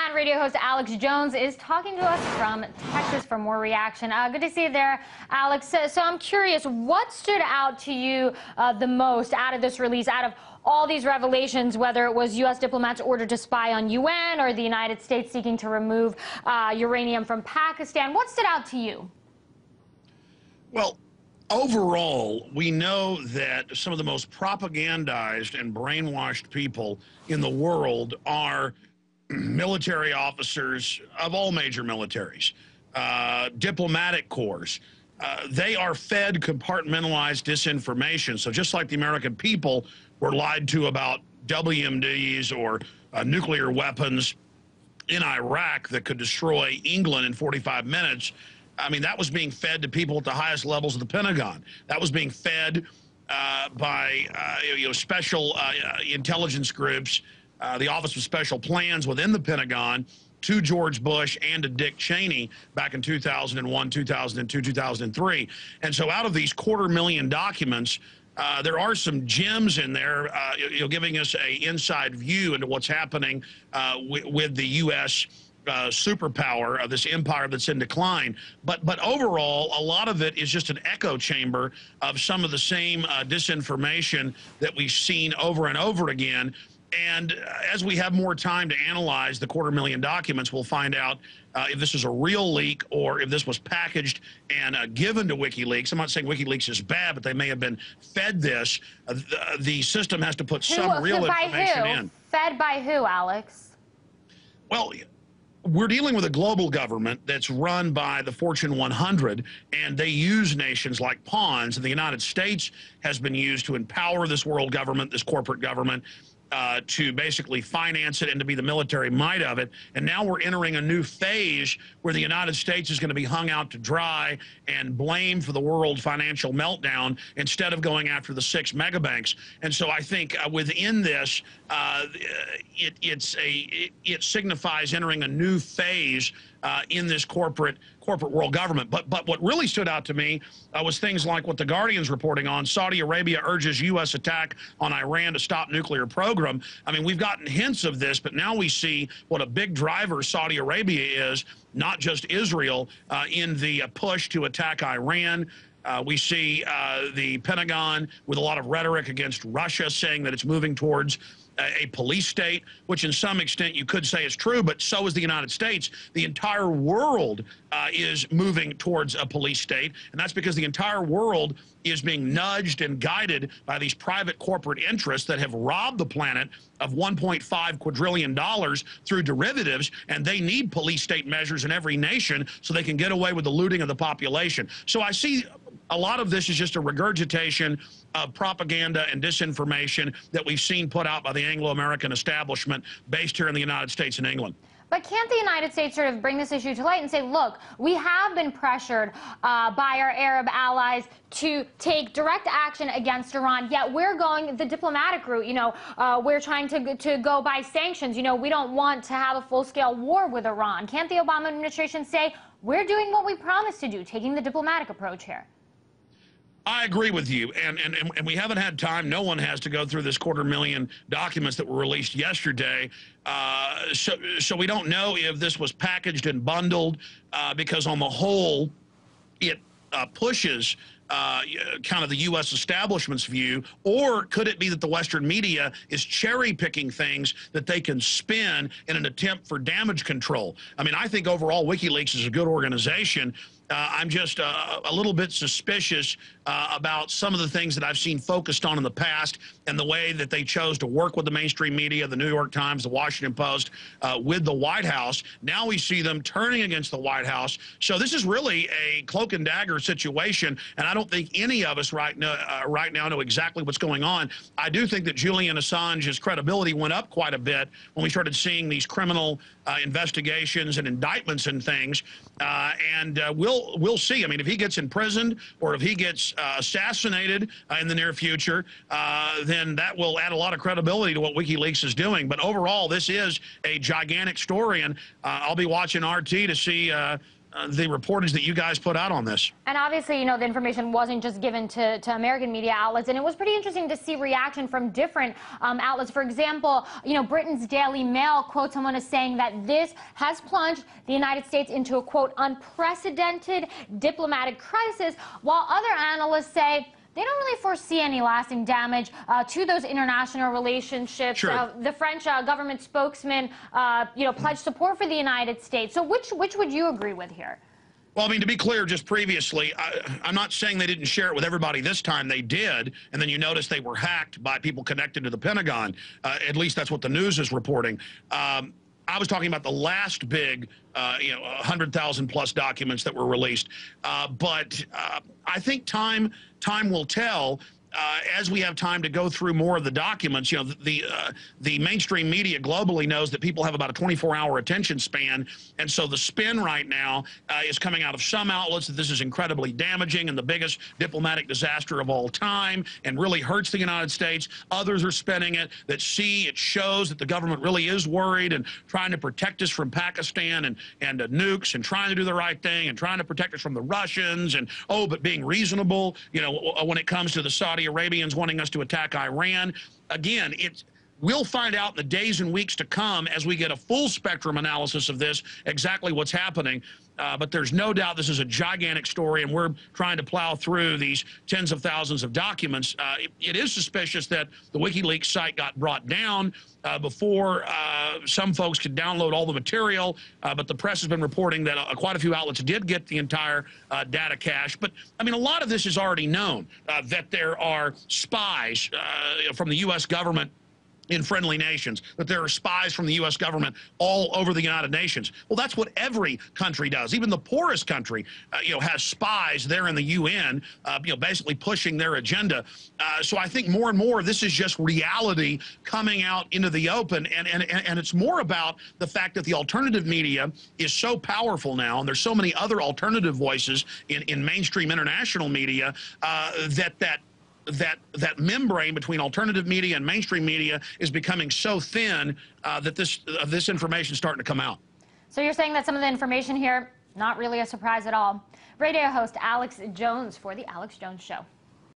And radio host Alex Jones is talking to us from Texas for more reaction. Good to see you there, Alex. So I'm curious, what stood out to you the most out of this release, out of all these revelations, whether it was U.S. diplomats ordered to spy on UN or the United States seeking to remove uranium from Pakistan? What stood out to you? Well, overall, we know that some of the most propagandized and brainwashed people in the world are military officers of all major militaries, diplomatic corps. They are fed compartmentalized disinformation. So just like the American people were lied to about WMDs or nuclear weapons in Iraq that could destroy England in 45 minutes, I mean, that was being fed to people at the highest levels of the Pentagon. That was being fed by special intelligence groups, the Office of Special Plans within the Pentagon, to George Bush and to Dick Cheney back in 2001, 2002, 2003. And so out of these 250,000 documents, there are some gems in there, giving us an inside view into what's happening with the U.S. Superpower of this empire that's in decline. But overall, a lot of it is just an echo chamber of some of the same disinformation that we've seen over and over again. And as we have more time to analyze the 250,000 documents, we'll find out if this is a real leak or if this was packaged and given to WikiLeaks. I'm not saying WikiLeaks is bad, but they may have been fed this. The system has to put some real information in. Fed by who, Alex? Well, we're dealing with a global government that's run by the Fortune 100, and they use nations like pawns. And the United States has been used to empower this world government, this corporate government, to basically finance it and to be the military might of it. And now we're entering a new phase where the United States is going to be hung out to dry and blamed for the world financial meltdown instead of going after the 6 megabanks. And so I think within this, it signifies entering a new phase in this corporate world government. But what really stood out to me was things like what the Guardian's reporting on. Saudi Arabia urges U.S. attack on Iran to stop nuclear program. I mean, we've gotten hints of this, but now we see what a big driver Saudi Arabia is, not just Israel, in the push to attack Iran. We see the Pentagon with a lot of rhetoric against Russia, saying that it's moving towards a police state, which in some extent you could say is true, but so is the United States. The entire world is moving towards a police state, and that's because the entire world is being nudged and guided by these private corporate interests that have robbed the planet of $1.5 quadrillion through derivatives, and they need police state measures in every nation so they can get away with the looting of the population. So I see a lot of this is just a regurgitation of propaganda and disinformation that we've seen put out by the Anglo-American establishment based here in the United States and England. But can't the United States sort of bring this issue to light and say, look, we have been pressured by our Arab allies to take direct action against Iran, yet we're going the diplomatic route. You know, we're trying to go by sanctions. You know, we don't want to have a full-scale war with Iran. Can't the Obama administration say, we're doing what we promised to do, taking the diplomatic approach here? I agree with you, and we haven't had time. No one has to go through this 250,000 documents that were released yesterday. So we don't know if this was packaged and bundled because on the whole, it pushes kind of the U.S. establishment's view, or could it be that the Western media is cherry-picking things that they can spin in an attempt for damage control? I mean, I think overall WikiLeaks is a good organization. I'm just a little bit suspicious about some of the things that I've seen focused on in the past and the way that they chose to work with the mainstream media, the New York Times, the Washington Post, with the White House. Now we see them turning against the White House. So this is really a cloak and dagger situation, and I don't think any of us right now know exactly what's going on. I do think that Julian Assange's credibility went up quite a bit when we started seeing these criminal investigations and indictments and things, and we'll see. I mean, if he gets imprisoned or if he gets assassinated in the near future, then that will add a lot of credibility to what WikiLeaks is doing. But overall, this is a gigantic story, and I'll be watching RT to see the reportage that you guys put out on this. And obviously, the information wasn't just given to American media outlets, and it was pretty interesting to see reaction from different outlets. For example, Britain's Daily Mail quotes someone as saying that this has plunged the United States into a, quote, unprecedented diplomatic crisis, while other analysts say they don't really foresee any lasting damage to those international relationships. Sure. The French government spokesman, pledged support for the United States. So which would you agree with here? Well, I mean, to be clear, just previously, I'm not saying they didn't share it with everybody this time. They did, and then you notice they were hacked by people connected to the Pentagon. At least that's what the news is reporting. I was talking about the last big, 100,000 plus documents that were released. But I think time will tell. As we have time to go through more of the documents, the mainstream media globally knows that people have about a 24-hour attention span, and so the spin right now is coming out of some outlets that this is incredibly damaging and the biggest diplomatic disaster of all time and really hurts the United States. Others are spinning it that it shows that the government really is worried and trying to protect us from Pakistan and nukes and trying to do the right thing and trying to protect us from the Russians and, but being reasonable, when it comes to the Saudi Arabians wanting us to attack Iran. Again, we'll find out in the days and weeks to come as we get a full spectrum analysis of this, exactly what's happening. But there's no doubt this is a gigantic story, and we're trying to plow through these tens of thousands of documents. It is suspicious that the WikiLeaks site got brought down before some folks could download all the material, but the press has been reporting that quite a few outlets did get the entire data cache. But, I mean, a lot of this is already known, that there are spies from the U.S. government in friendly nations, that there are spies from the U.S. government all over the United Nations. Well, that's what every country does. Even the poorest country, has spies there in the UN, basically pushing their agenda. So I think more and more this is just reality coming out into the open, and it's more about the fact that the alternative media is so powerful now, and there's so many other alternative voices in mainstream international media that membrane between alternative media and mainstream media is becoming so thin that this information is starting to come out. So you're saying that some of the information here, not really a surprise at all. Radio host Alex Jones for The Alex Jones Show.